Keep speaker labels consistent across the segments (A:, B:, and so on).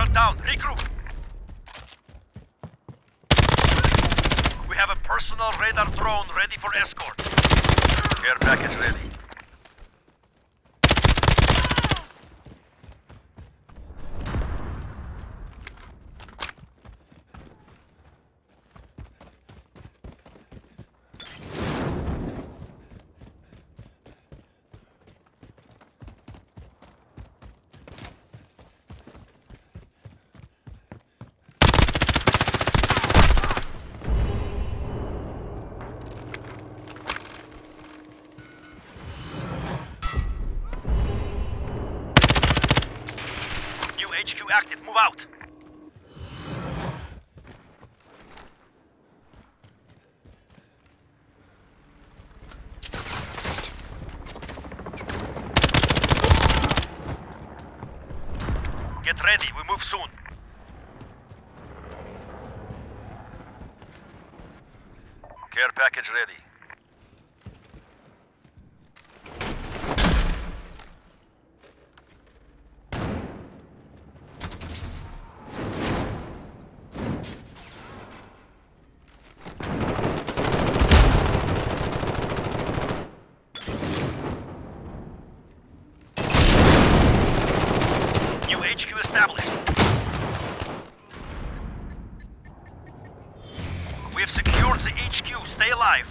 A: shut down. Regroup. We have a personal radar drone ready for escort. Care package ready. HQ active, move out! Get ready, we move soon. Care package ready. HQ established. We have secured the HQ. Stay alive.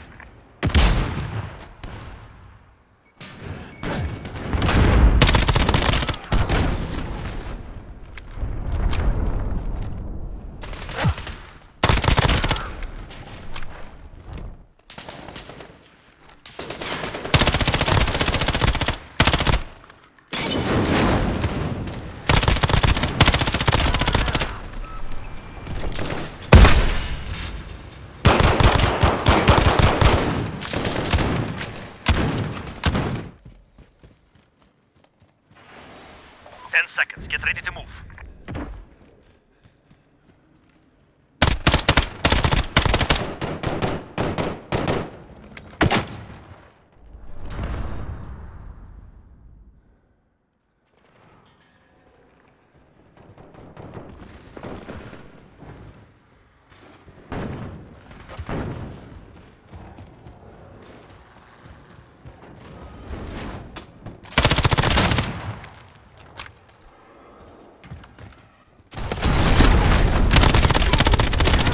A: Seconds. Get ready to move.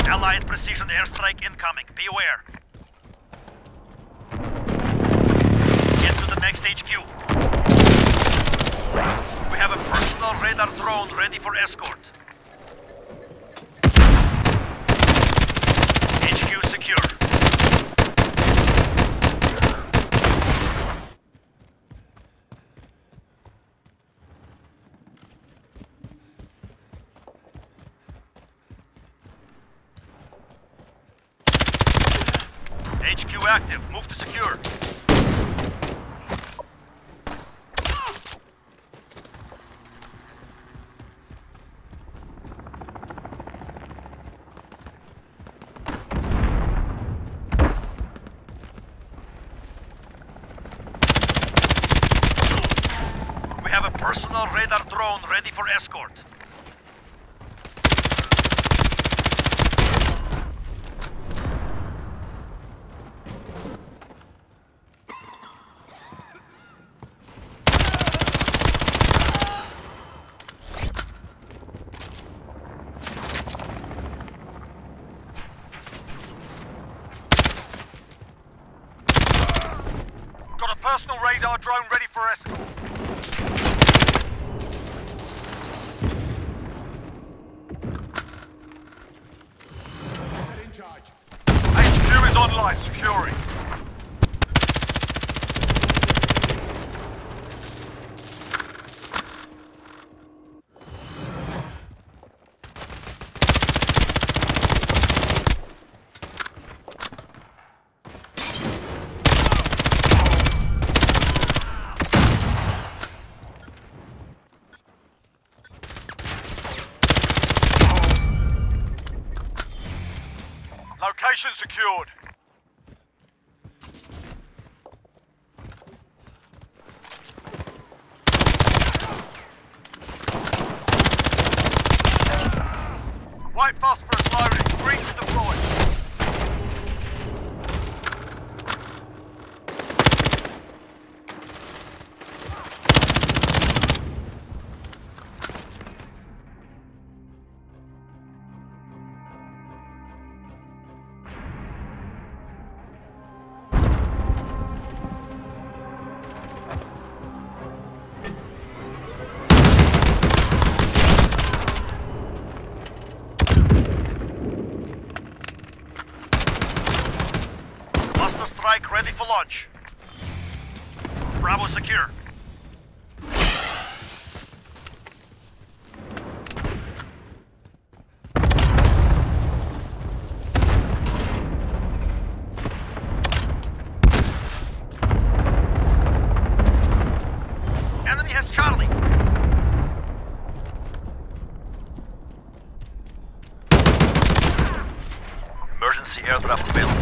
A: Allied precision airstrike incoming. Be aware. Get to the next HQ. We have a personal radar drone ready for escort. HQ secure. HQ active. Move to secure. We have a personal radar drone ready for escort. Got a personal radar drone ready for escort.
B: In charge.
A: HQ is online, securing. Location secured. White phosphorus loading. Green to deploy. Strike ready for launch. Bravo secure. Enemy has Charlie. Emergency airdrop available.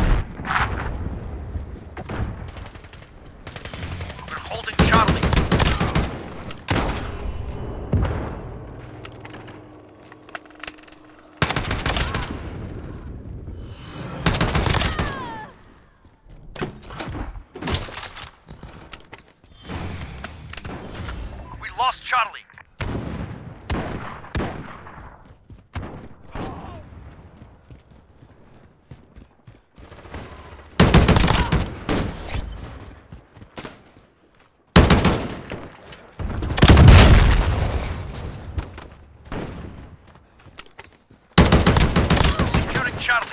A: Lost Charlie. Securing Charlie.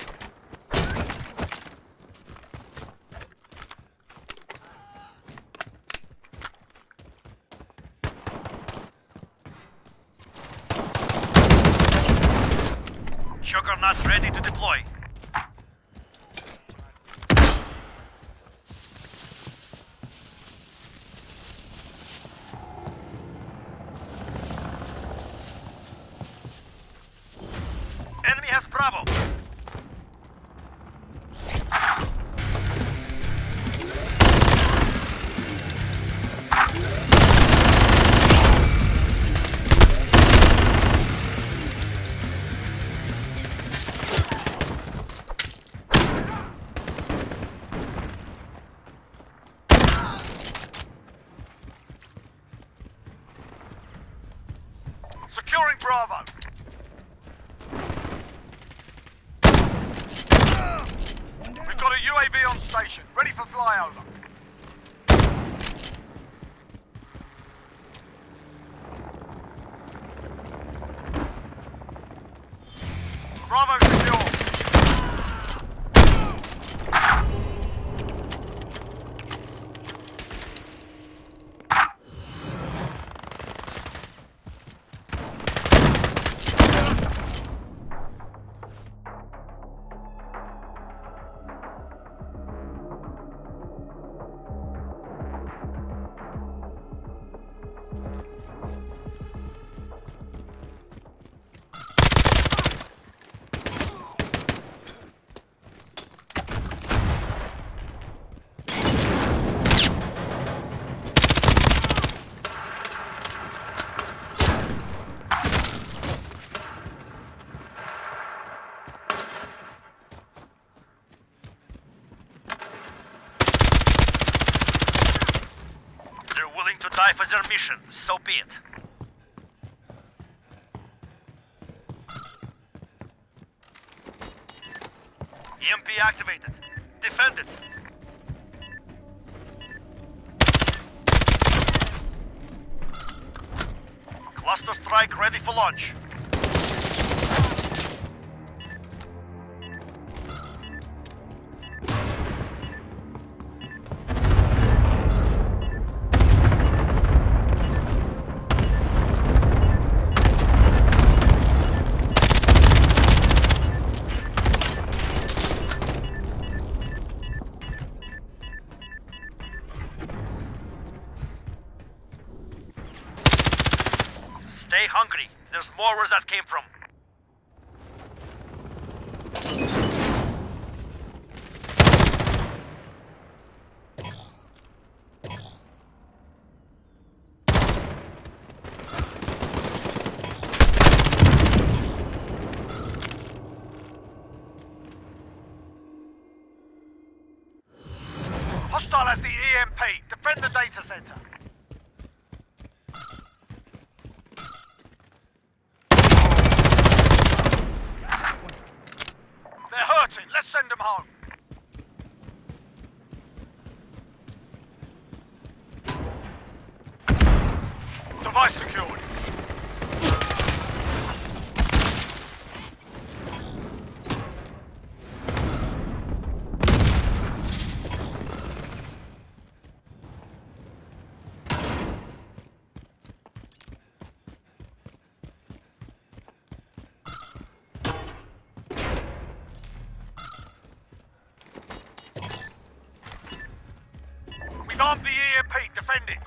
A: Juggernaut ready to deploy. Enemy has Bravo. Securing Bravo. We've got a UAV on station, ready for flyover. Bravo secure. To die for their mission, so be it. EMP activated. Defend it. Cluster strike ready for launch. Stay hungry. There's more where that came from. Disarm the EMP. Defend it.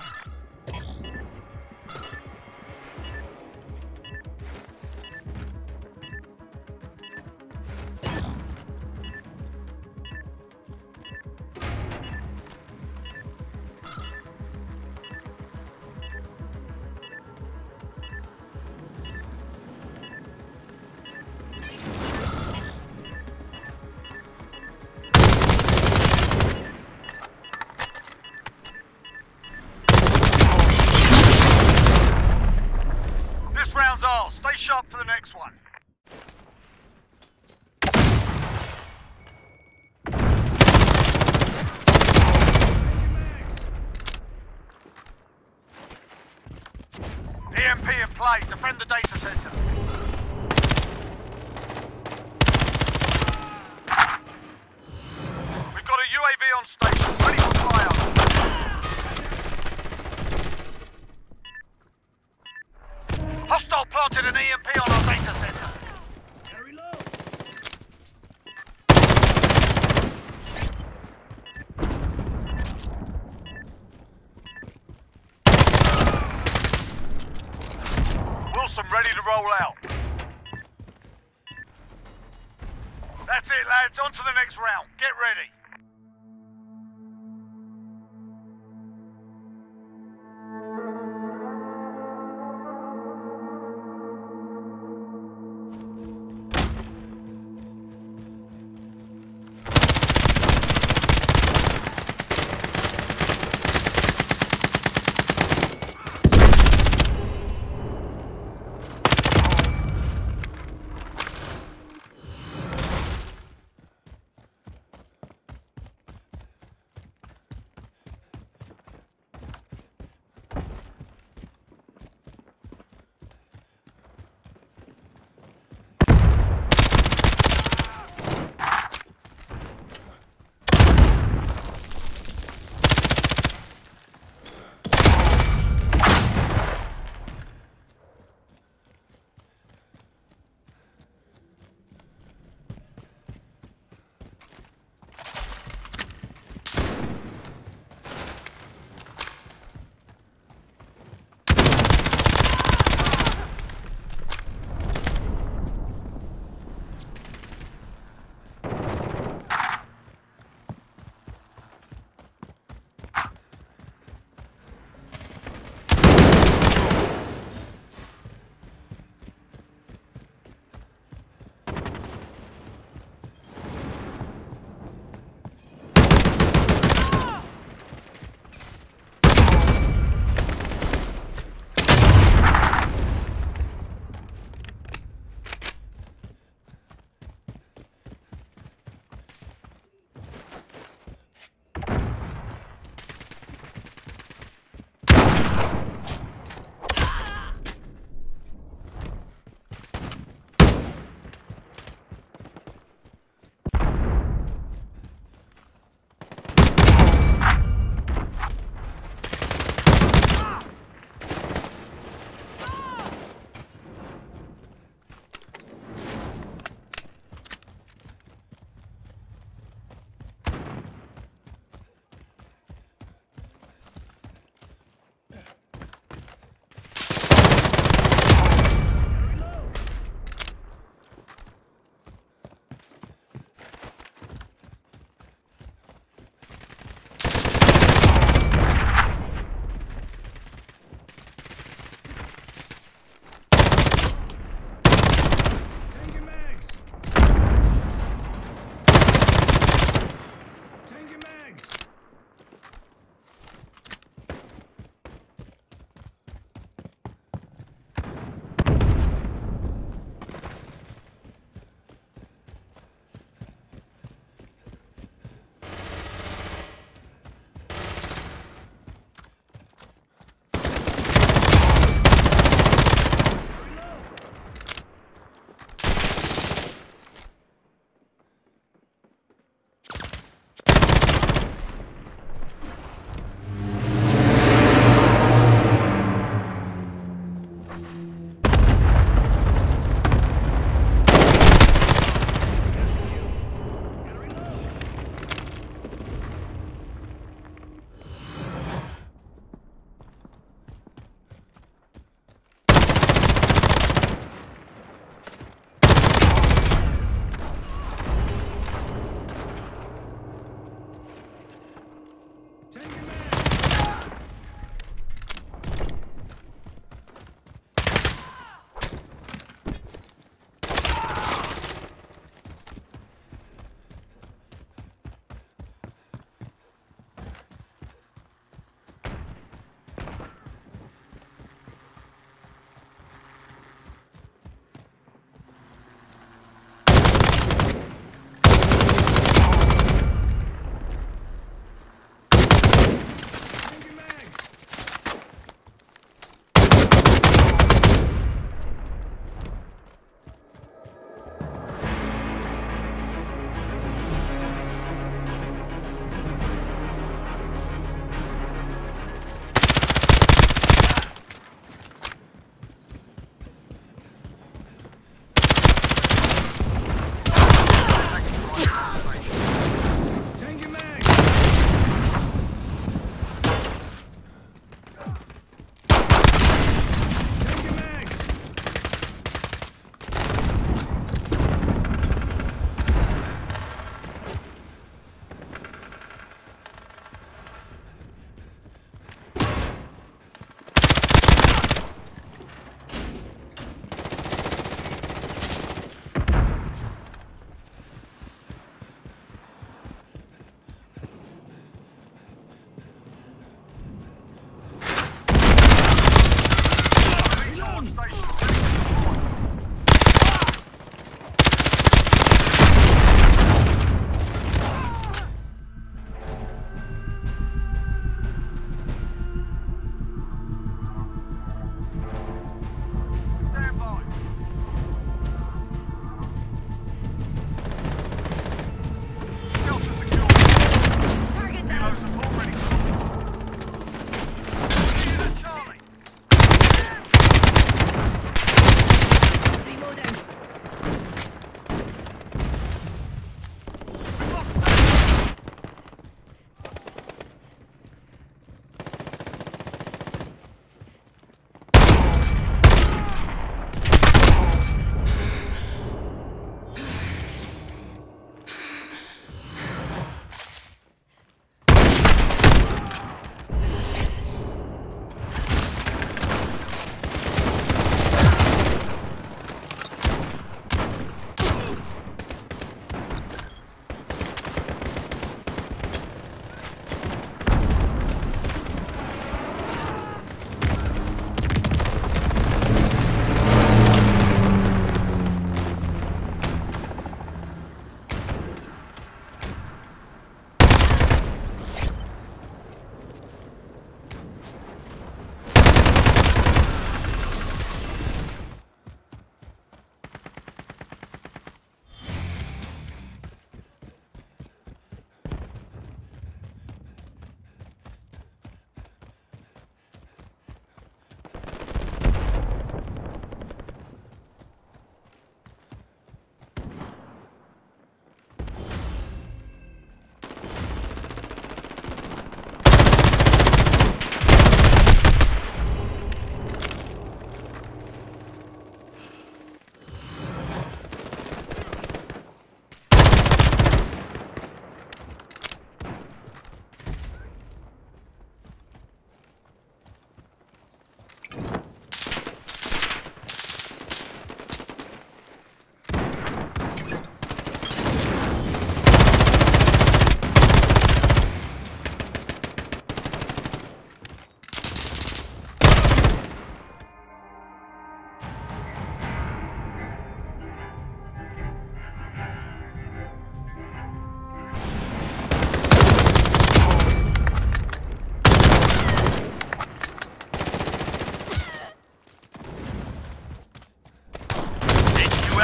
A: Stay sharp for the next one. EMP in play. Defend the data center. We've got a UAV on station, ready for fire. Hostile planted an EMP on our data center.
B: Carry low.
A: Wilson ready to roll out. That's it, lads. On to the next round. Get ready.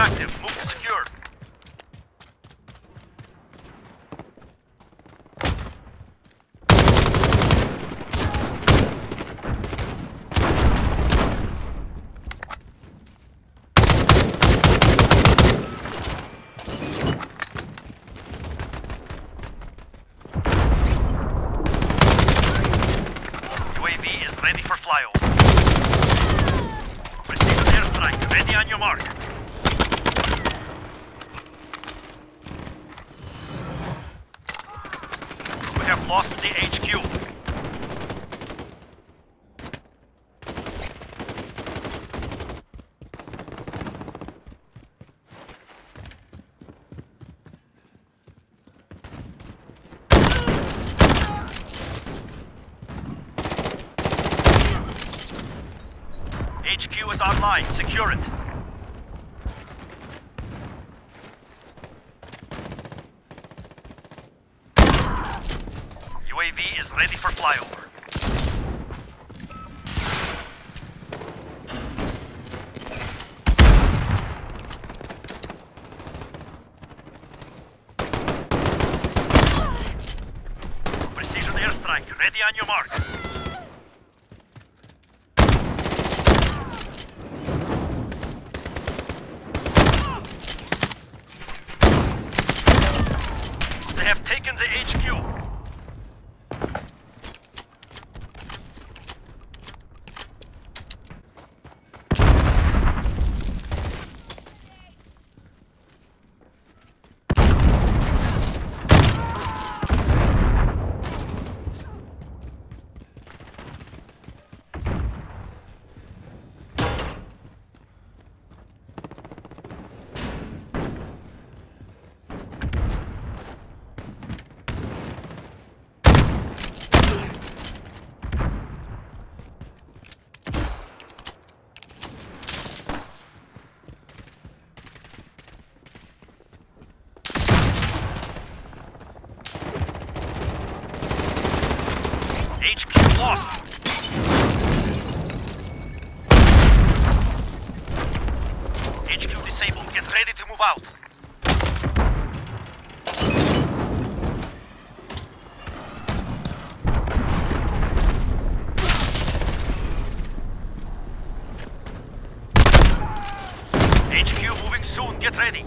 A: active. Move to secure. UAV is ready for flyover. Precision airstrike, ready on your mark. We have lost the HQ. HQ is online. Secure it. UAV is ready for flyover. Precision airstrike, ready on your mark. They have taken the HQ. HQ lost. HQ disabled. Get ready to move out. HQ moving soon. Get ready.